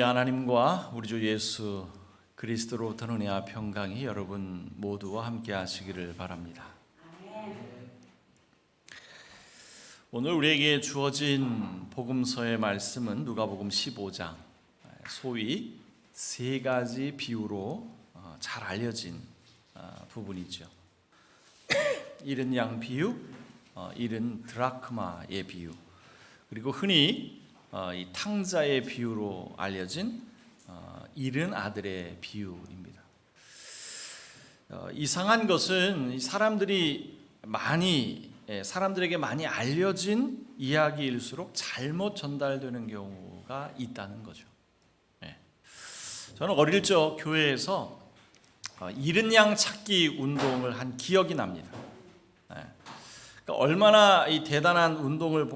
하나님과 우리 주 예수 그리스도로부터 은혜와 평강이 여러분 모두와 함께 하시기를 바랍니다. 오늘 우리에게 주어진 복음서의 말씀은 누가복음 15장, 소위 세 가지 비유로 잘 알려진 부분이죠. 잃은 양 비유, 잃은 드라크마의 비유, 그리고 흔히 이 탕자의 비유로 알려진 잃은 아들의 비유입니다. 이상한 것은 사람들에게 많이 알려진 이야기일수록 잘못 전달되는 경우가 있다는 거죠. 저는 어릴 적 교회에서 잃은 양 찾기 운동을 한 기억이 납니다. 그러니까 얼마나 이 대단한 운동을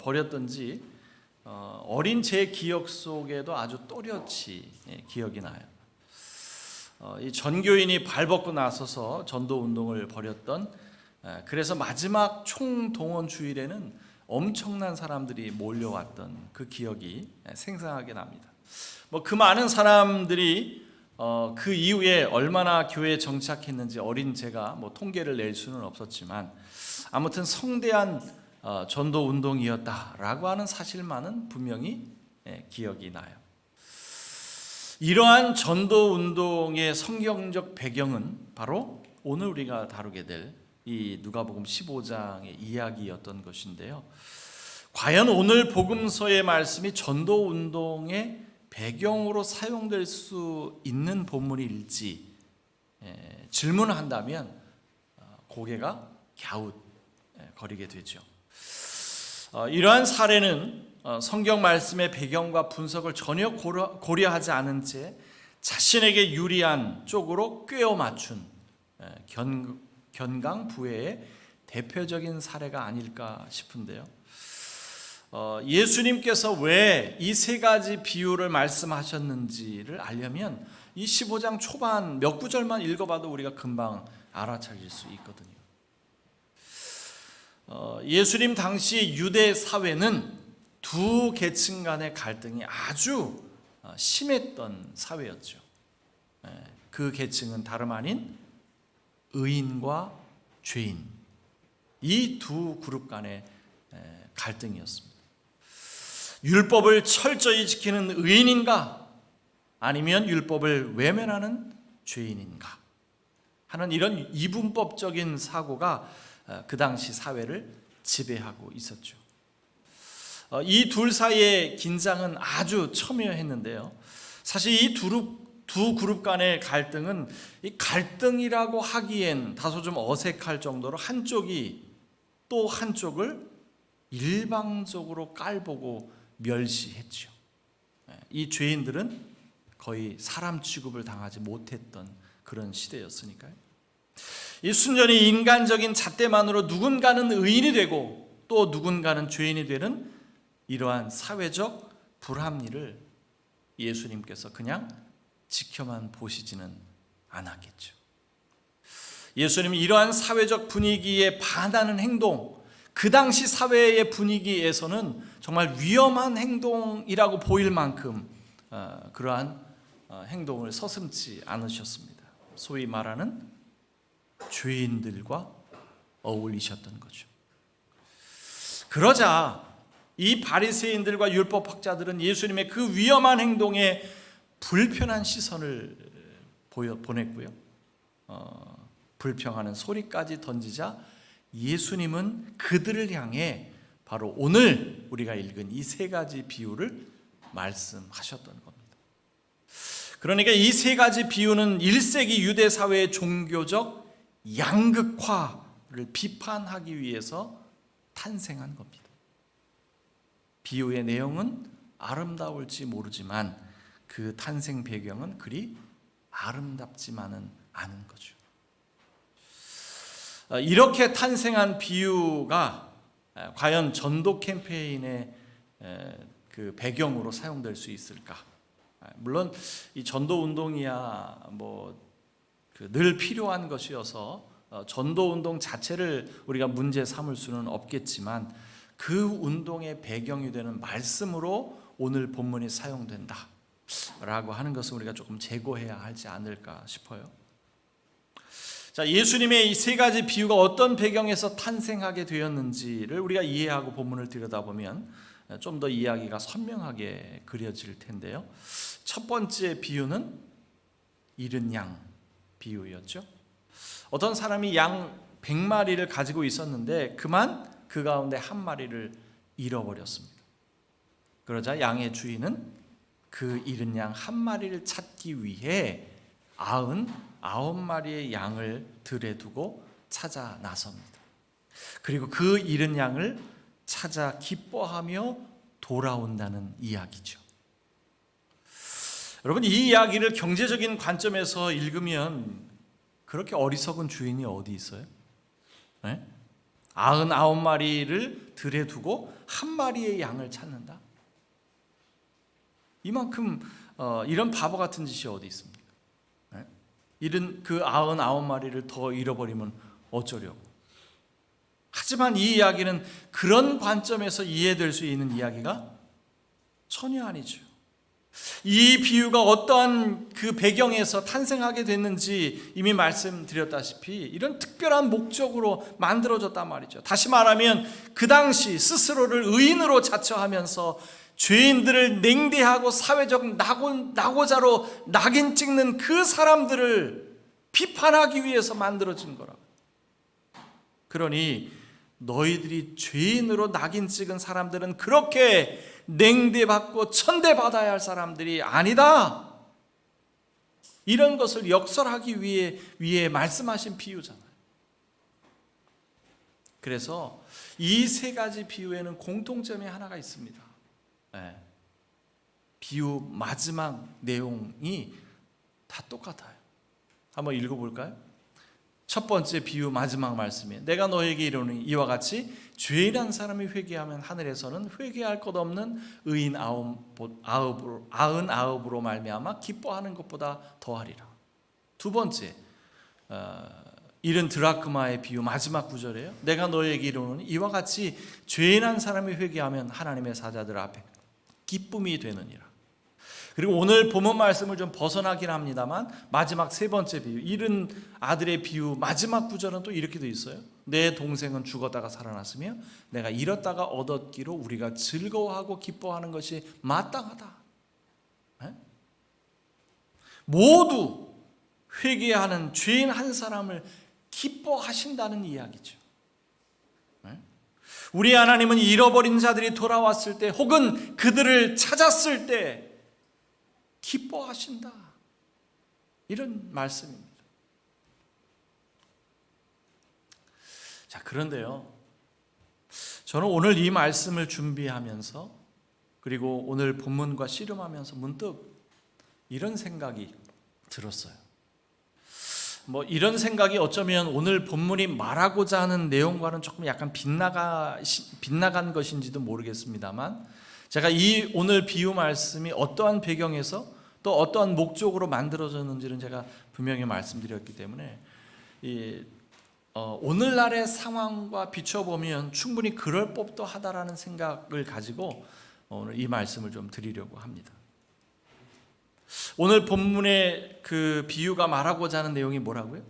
벌였던지 어린 제 기억 속에도 아주 또렷이 기억이 나요. 이 전교인이 발벗고 나서서 전도 운동을 벌였던, 그래서 마지막 총동원 주일에는 엄청난 사람들이 몰려왔던 그 기억이 생생하게 납니다. 그 많은 사람들이 그 이후에 얼마나 교회에 정착했는지 어린 제가 통계를 낼 수는 없었지만 아무튼 성대한 전도 운동이었다라고 하는 사실만은 분명히 기억이 나요. 이러한 전도 운동의 성경적 배경은 바로 오늘 우리가 다루게 될 이 누가복음 15장의 이야기였던 것인데요. 과연 오늘 복음서의 말씀이 전도 운동의 배경으로 사용될 수 있는 본문일지 질문을 한다면 고개가 갸웃거리게 되죠. 이러한 사례는 성경 말씀의 배경과 분석을 전혀 고려하지 않은 채 자신에게 유리한 쪽으로 꿰어 맞춘 견강부회의 대표적인 사례가 아닐까 싶은데요. 예수님께서 왜 이 세 가지 비유를 말씀하셨는지를 알려면 이 15장 초반 몇 구절만 읽어봐도 우리가 금방 알아차릴 수 있거든요. 예수님 당시 유대 사회는 두 계층 간의 갈등이 아주 심했던 사회였죠. 그 계층은 다름 아닌 의인과 죄인, 이 두 그룹 간의 갈등이었습니다. 율법을 철저히 지키는 의인인가 아니면 율법을 외면하는 죄인인가 하는 이런 이분법적인 사고가 그 당시 사회를 지배하고 있었죠. 이 둘 사이의 긴장은 아주 첨예했는데요. 사실 이 두 그룹 간의 갈등은 이 갈등이라고 하기엔 다소 좀 어색할 정도로 한쪽이 또 한쪽을 일방적으로 깔보고 멸시했죠. 이 죄인들은 거의 사람 취급을 당하지 못했던 그런 시대였으니까요. 이 순전히 인간적인 잣대만으로 누군가는 의인이 되고 또 누군가는 죄인이 되는 이러한 사회적 불합리를 예수님께서 그냥 지켜만 보시지는 않았겠죠. 예수님은 이러한 사회적 분위기에 반하는 행동, 그 당시 사회의 분위기에서는 정말 위험한 행동이라고 보일 만큼 그러한 행동을 서슴지 않으셨습니다. 소위 말하는 죄인들과 어울리셨던 거죠. 그러자 이 바리새인들과 율법학자들은 예수님의 그 위험한 행동에 불편한 시선을 보냈고요. 불평하는 소리까지 던지자 예수님은 그들을 향해 바로 오늘 우리가 읽은 이 세 가지 비유를 말씀하셨던 겁니다. 그러니까 이 세 가지 비유는 1세기 유대 사회의 종교적 양극화를 비판하기 위해서 탄생한 겁니다. 비유의 내용은 아름다울지 모르지만 그 탄생 배경은 그리 아름답지만은 않은 거죠. 이렇게 탄생한 비유가 과연 전도 캠페인의 그 배경으로 사용될 수 있을까? 물론 이 전도 운동이야 늘 필요한 것이어서 전도 운동 자체를 우리가 문제 삼을 수는 없겠지만 그 운동의 배경이 되는 말씀으로 오늘 본문이 사용된다. 라고 하는 것을 우리가 조금 재고해야 하지 않을까 싶어요. 자, 예수님의 이 세 가지 비유가 어떤 배경에서 탄생하게 되었는지를 우리가 이해하고 본문을 들여다보면 좀 더 이야기가 선명하게 그려질 텐데요. 첫 번째 비유는 잃은 양 비유였죠. 어떤 사람이 양 100마리를 가지고 있었는데 그만 그 가운데 한 마리를 잃어버렸습니다. 그러자 양의 주인은 그 잃은 양 한 마리를 찾기 위해 99마리의 양을 들에 두고 찾아 나섭니다. 그리고 그 잃은 양을 찾아 기뻐하며 돌아온다는 이야기죠. 여러분, 이 이야기를 경제적인 관점에서 읽으면 그렇게 어리석은 주인이 어디 있어요? 네? 99마리를 들에 두고 한 마리의 양을 찾는다? 이만큼 이런 바보 같은 짓이 어디 있습니까? 잃은 그 99마리를 더 잃어버리면 어쩌려고. 하지만 이 이야기는 그런 관점에서 이해될 수 있는 이야기가 전혀 아니죠. 이 비유가 어떠한 그 배경에서 탄생하게 됐는지 이미 말씀드렸다시피 이런 특별한 목적으로 만들어졌단 말이죠. 다시 말하면 그 당시 스스로를 의인으로 자처하면서 죄인들을 냉대하고 사회적 낙오자로 낙인 찍는 그 사람들을 비판하기 위해서 만들어진 거라고. 그러니 너희들이 죄인으로 낙인 찍은 사람들은 그렇게 냉대받고 천대받아야 할 사람들이 아니다. 이런 것을 역설하기 위해 말씀하신 비유잖아요. 그래서 이 세 가지 비유에는 공통점이 하나가 있습니다. 비유 마지막 내용이 다 똑같아요. 한번 읽어볼까요? 첫 번째 비유 마지막 말씀이에요. 내가 너에게 이르노니 이와 같이 죄인한 사람이 회개하면 하늘에서는 회개할 것 없는 의인 99으로 말미암아 기뻐하는 것보다 더하리라. 두 번째, 잃은 드라크마의 비유 마지막 구절이에요. 내가 너에게 이르노니 이와 같이 죄인한 사람이 회개하면 하나님의 사자들 앞에 기쁨이 되느니라. 그리고 오늘 본문 말씀을 좀 벗어나긴 합니다만 마지막 세 번째 비유, 잃은 아들의 비유 마지막 구절은 또 이렇게 돼 있어요. 내 동생은 죽었다가 살아났으며 내가 잃었다가 얻었기로 우리가 즐거워하고 기뻐하는 것이 마땅하다. 모두 회개하는 죄인 한 사람을 기뻐하신다는 이야기죠. 우리 하나님은 잃어버린 자들이 돌아왔을 때 혹은 그들을 찾았을 때 기뻐하신다. 이런 말씀입니다. 자, 그런데요. 저는 오늘 이 말씀을 준비하면서 그리고 오늘 본문과 씨름하면서 문득 이런 생각이 들었어요. 이런 생각이 어쩌면 오늘 본문이 말하고자 하는 내용과는 조금 약간 빗나간 것인지도 모르겠습니다만 제가 이 오늘 비유 말씀이 어떠한 배경에서 또 어떠한 목적으로 만들어졌는지는 제가 분명히 말씀드렸기 때문에 오늘날의 상황과 비춰보면 충분히 그럴 법도 하다라는 생각을 가지고 오늘 이 말씀을 좀 드리려고 합니다. 오늘 본문의 그 비유가 말하고자 하는 내용이 뭐라고요?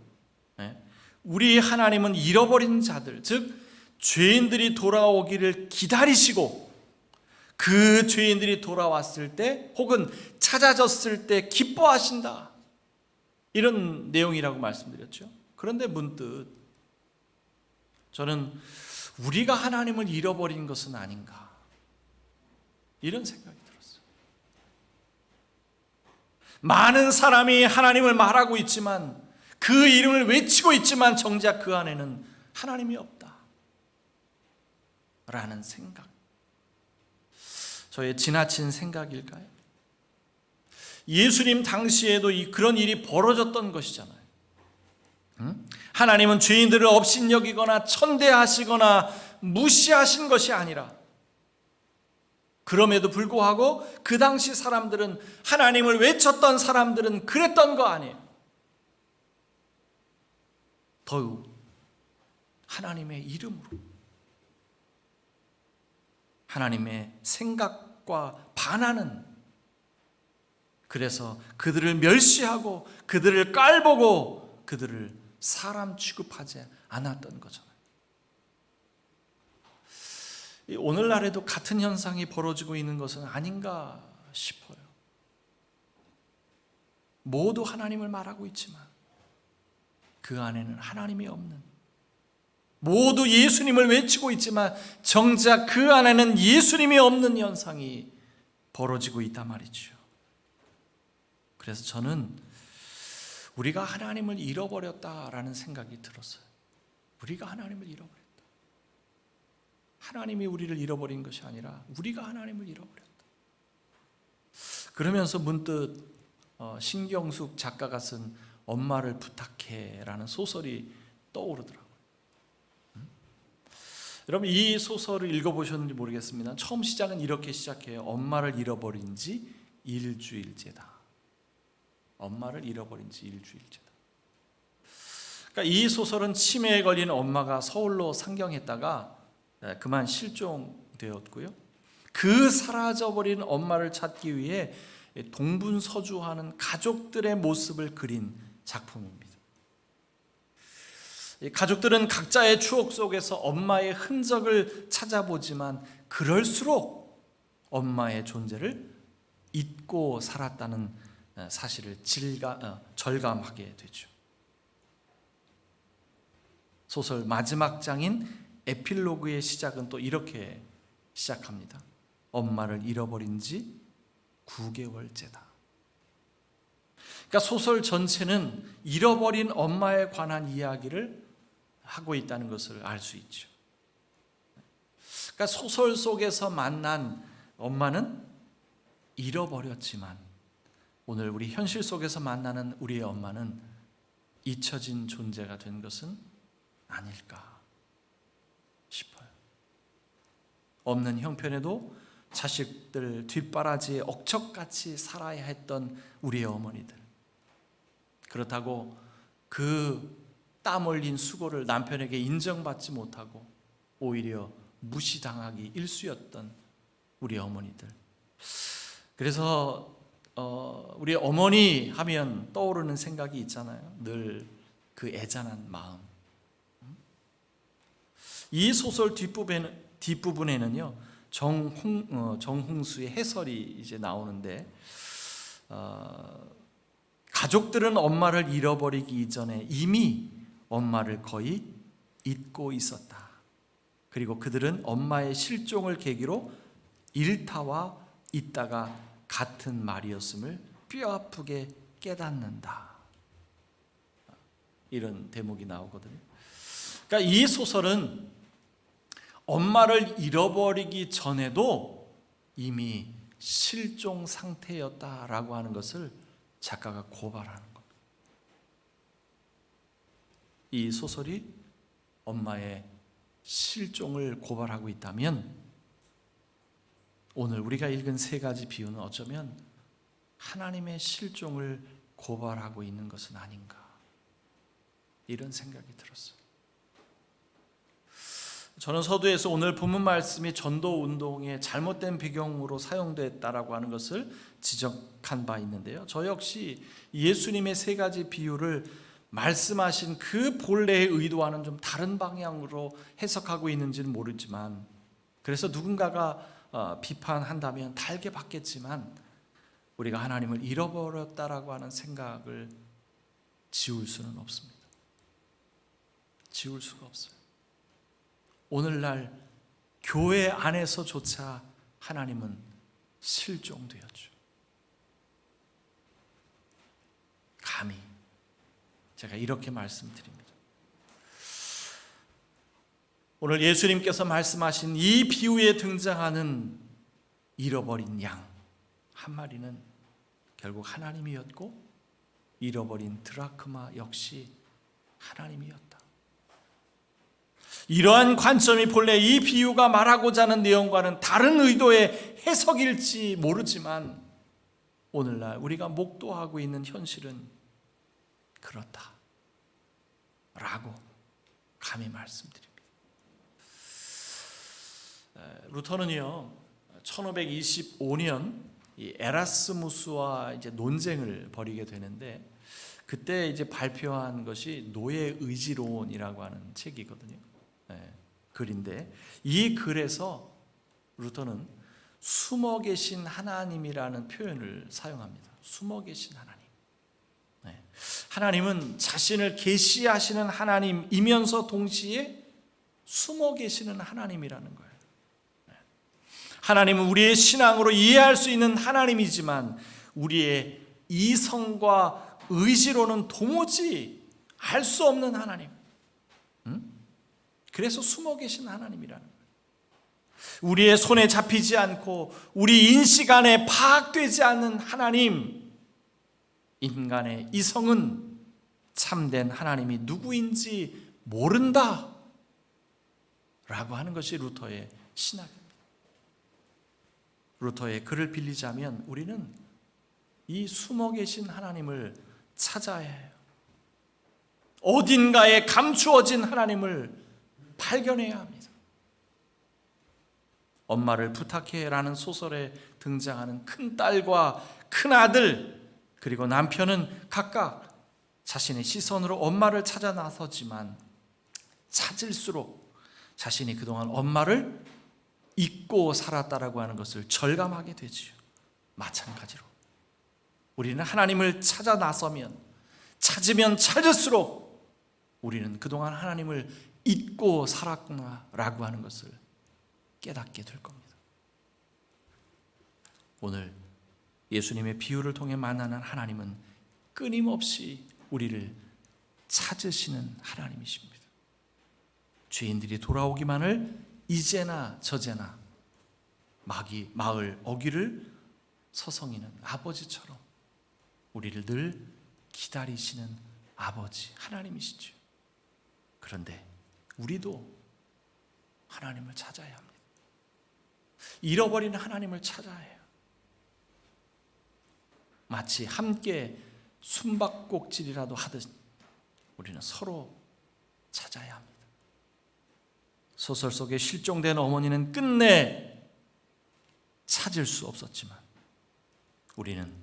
우리 하나님은 잃어버린 자들, 즉 죄인들이 돌아오기를 기다리시고 그 죄인들이 돌아왔을 때 혹은 찾아졌을 때 기뻐하신다. 이런 내용이라고 말씀드렸죠. 그런데 문득 저는 우리가 하나님을 잃어버린 것은 아닌가 이런 생각이 들었어요. 많은 사람이 하나님을 말하고 있지만 그 이름을 외치고 있지만 정작 그 안에는 하나님이 없다 라는 생각, 저의 지나친 생각일까요? 예수님 당시에도 그런 일이 벌어졌던 것이잖아요. 하나님은 죄인들을 업신여기거나 천대하시거나 무시하신 것이 아니라 그럼에도 불구하고 그 당시 사람들은 하나님을 외쳤던 사람들은 그랬던 거 아니에요. 더욱 하나님의 이름으로 하나님의 생각과 반하는 그래서 그들을 멸시하고 그들을 깔보고 그들을 사람 취급하지 않았던 거잖아요. 오늘날에도 같은 현상이 벌어지고 있는 것은 아닌가 싶어요. 모두 하나님을 말하고 있지만 그 안에는 하나님이 없는, 모두 예수님을 외치고 있지만 정작 그 안에는 예수님이 없는 현상이 벌어지고 있단 말이죠. 그래서 저는 우리가 하나님을 잃어버렸다라는 생각이 들었어요. 우리가 하나님을 잃어버렸다. 하나님이 우리를 잃어버린 것이 아니라 우리가 하나님을 잃어버렸다. 그러면서 문득 신경숙 작가가 쓴 엄마를 부탁해라는 소설이 떠오르더라고요. 여러분, 이 소설을 읽어보셨는지 모르겠습니다. 처음 시작은 이렇게 시작해요. 엄마를 잃어버린 지 일주일째다. 엄마를 잃어버린 지 일주일째다. 그러니까 이 소설은 치매에 걸린 엄마가 서울로 상경했다가 그만 실종되었고요. 그 사라져버린 엄마를 찾기 위해 동분서주하는 가족들의 모습을 그린 작품입니다. 가족들은 각자의 추억 속에서 엄마의 흔적을 찾아보지만 그럴수록 엄마의 존재를 잊고 살았다는 사실을 절감하게 되죠. 소설 마지막 장인 에필로그의 시작은 또 이렇게 시작합니다. 엄마를 잃어버린 지 9개월째다. 그러니까 소설 전체는 잃어버린 엄마에 관한 이야기를 하고 있다는 것을 알 수 있죠. 그러니까 소설 속에서 만난 엄마는 잃어버렸지만 오늘 우리 현실 속에서 만나는 우리의 엄마는 잊혀진 존재가 된 것은 아닐까 싶어요. 없는 형편에도 자식들 뒷바라지에 억척같이 살아야 했던 우리의 어머니들, 그렇다고 그 땀 흘린 수고를 남편에게 인정받지 못하고 오히려 무시당하기 일쑤였던 우리 어머니들. 그래서 우리 어머니 하면 떠오르는 생각이 있잖아요. 늘 그 애잔한 마음. 이 소설 뒷부분에는요 정홍수의 해설이 이제 나오는데, 가족들은 엄마를 잃어버리기 이전에 이미 엄마를 거의 잊고 있었다. 그리고 그들은 엄마의 실종을 계기로 일타와 있다가 같은 말이었음을 뼈아프게 깨닫는다. 이런 대목이 나오거든요. 그러니까 이 소설은 엄마를 잃어버리기 전에도 이미 실종 상태였다라고 하는 것을 작가가 고발하는 겁니다. 이 소설이 엄마의 실종을 고발하고 있다면 오늘 우리가 읽은 세 가지 비유는 어쩌면 하나님의 실종을 고발하고 있는 것은 아닌가, 이런 생각이 들었어요. 저는 서두에서 오늘 본문 말씀이 전도 운동의 잘못된 배경으로 사용됐다라고 하는 것을 지적한 바 있는데요. 저 역시 예수님의 세 가지 비유를 말씀하신 그 본래의 의도와는 좀 다른 방향으로 해석하고 있는지는 모르지만, 그래서 누군가가 비판한다면 달게 받겠지만 우리가 하나님을 잃어버렸다라고 하는 생각을 지울 수는 없습니다. 지울 수가 없어요. 오늘날 교회 안에서조차 하나님은 실종되었죠. 감히 제가 이렇게 말씀드립니다. 오늘 예수님께서 말씀하신 이 비유에 등장하는 잃어버린 양 한 마리는 결국 하나님이었고, 잃어버린 드라크마 역시 하나님이었다. 이러한 관점이 본래 이 비유가 말하고자 하는 내용과는 다른 의도의 해석일지 모르지만 오늘날 우리가 목도하고 있는 현실은 그렇다 라고 감히 말씀드립니다. 루터는요 1525년 이 에라스무스와 이제 논쟁을 벌이게 되는데, 그때 이제 발표한 것이 노예 의지론이라고 하는 책이거든요. 글인데, 이 글에서 루터는 숨어 계신 하나님이라는 표현을 사용합니다. 숨어 계신 하나님. 하나님은 자신을 계시하시는 하나님이면서 동시에 숨어 계시는 하나님이라는 거예요. 하나님은 우리의 신앙으로 이해할 수 있는 하나님이지만 우리의 이성과 의지로는 도무지 알 수 없는 하나님. 그래서 숨어 계신 하나님이라는 거예요. 우리의 손에 잡히지 않고 우리 인식 안에 파악되지 않는 하나님. 인간의 이성은 참된 하나님이 누구인지 모른다 라고 하는 것이 루터의 신학입니다. 루터의 글을 빌리자면 우리는 이 숨어 계신 하나님을 찾아야 해요. 어딘가에 감추어진 하나님을 발견해야 합니다. 엄마를 부탁해라는 소설에 등장하는 큰딸과 큰아들, 그리고 남편은 각각 자신의 시선으로 엄마를 찾아 나서지만 찾을수록 자신이 그동안 엄마를 잊고 살았다라고 하는 것을 절감하게 되지요. 마찬가지로 우리는 하나님을 찾아 나서면, 찾으면 찾을수록 우리는 그동안 하나님을 잊고 살았구나라고 하는 것을 깨닫게 될 겁니다. 오늘 예수님의 비유를 통해 만나는 하나님은 끊임없이 우리를 찾으시는 하나님이십니다. 죄인들이 돌아오기만을 이제나 저제나 마을 어귀를 서성이는 아버지처럼 우리를 늘 기다리시는 아버지 하나님이시죠. 그런데 우리도 하나님을 찾아야 합니다. 잃어버린 하나님을 찾아야 해요. 마치 함께 숨바꼭질이라도 하듯 우리는 서로 찾아야 합니다. 소설 속에 실종된 어머니는 끝내 찾을 수 없었지만 우리는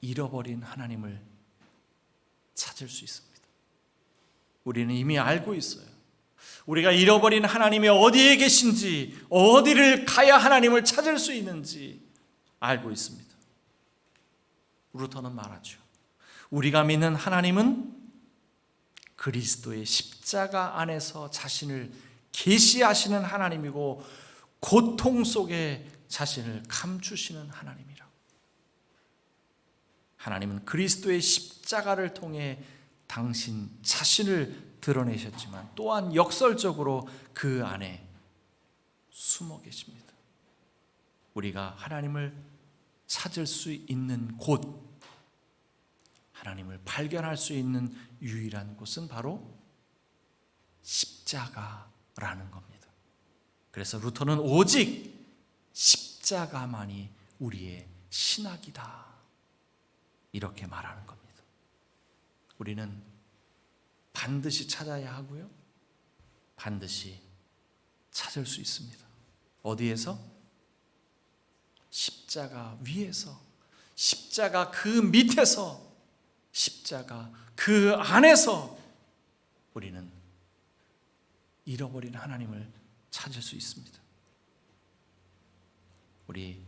잃어버린 하나님을 찾을 수 있습니다. 우리는 이미 알고 있어요. 우리가 잃어버린 하나님이 어디에 계신지, 어디를 가야 하나님을 찾을 수 있는지 알고 있습니다. 루터는 말하죠. 우리가 믿는 하나님은 그리스도의 십자가 안에서 자신을 계시하시는 하나님이고 고통 속에 자신을 감추시는 하나님이라고. 하나님은 그리스도의 십자가를 통해 당신 자신을 드러내셨지만 또한 역설적으로 그 안에 숨어 계십니다. 우리가 하나님을 찾을 수 있는 곳, 하나님을 발견할 수 있는 유일한 곳은 바로 십자가라는 겁니다. 그래서 루터는 오직 십자가만이 우리의 신학이다, 이렇게 말하는 겁니다. 우리는 반드시 찾아야 하고요, 반드시 찾을 수 있습니다. 어디에서? 십자가 위에서, 십자가 그 밑에서, 십자가 그 안에서 우리는 잃어버린 하나님을 찾을 수 있습니다. 우리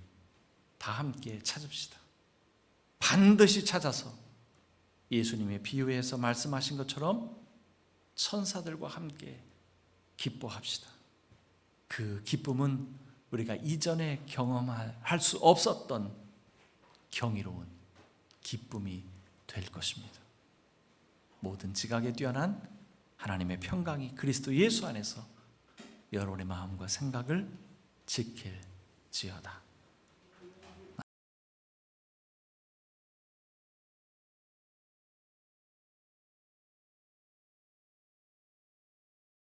다 함께 찾읍시다. 반드시 찾아서 예수님의 비유에서 말씀하신 것처럼 천사들과 함께 기뻐합시다. 그 기쁨은 우리가 이전에 경험할 수 없었던 경이로운 기쁨이 될 것입니다. 모든 지각에 뛰어난 하나님의 평강이 그리스도 예수 안에서 여러분의 마음과 생각을 지킬지어다.